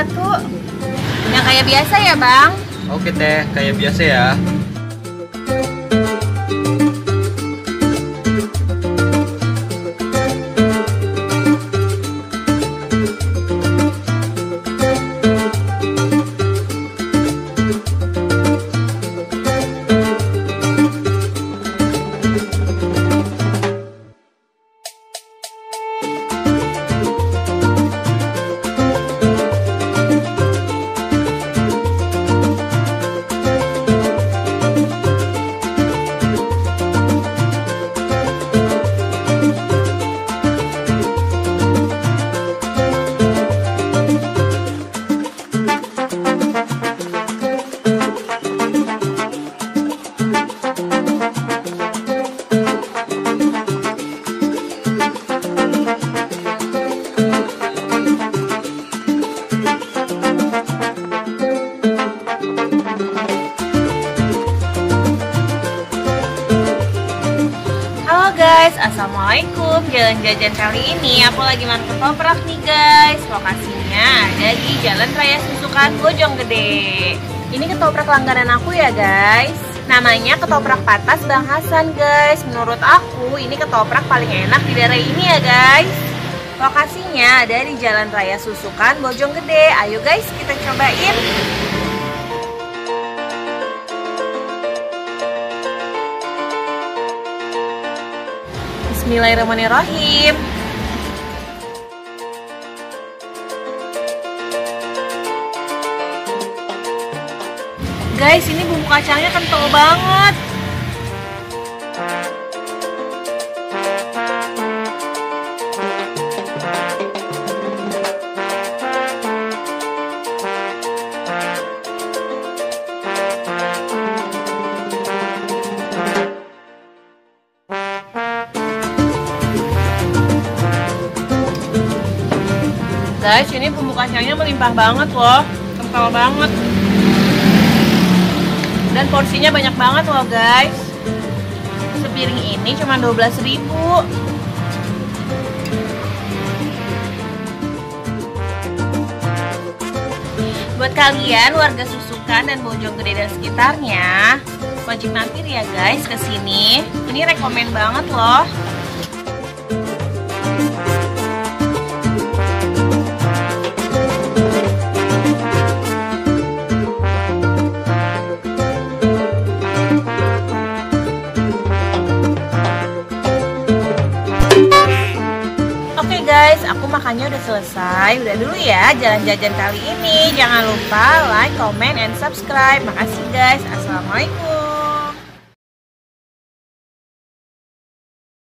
satu. Yang kayak biasa ya, Bang? Oke teh, kayak biasa ya. Guys, assalamualaikum. Jalan jajan kali ini aku lagi makan ketoprak nih guys. Lokasinya ada di Jalan Raya Susukan Bojonggede. Ini ketoprak langganan aku ya guys. Namanya ketoprak patas Bang Hasan guys. Menurut aku ini ketoprak paling enak di daerah ini ya guys. Lokasinya ada di Jalan Raya Susukan Bojonggede. Ayo guys, kita cobain. Bismillahirrahmanirrahim. Guys, ini bumbu kacangnya kental banget. Guys, ini bumbu kacangnya melimpah banget loh, kental banget. Dan porsinya banyak banget loh guys. Sepiring ini cuma 12.000. Buat kalian warga Susukan dan Bojonggede dan sekitarnya, wajib mampir ya guys ke sini. Ini rekomen banget loh. Oke guys, aku makannya udah selesai. Udah dulu ya jalan jajan kali ini. Jangan lupa like, comment, and subscribe. Makasih guys. Assalamualaikum.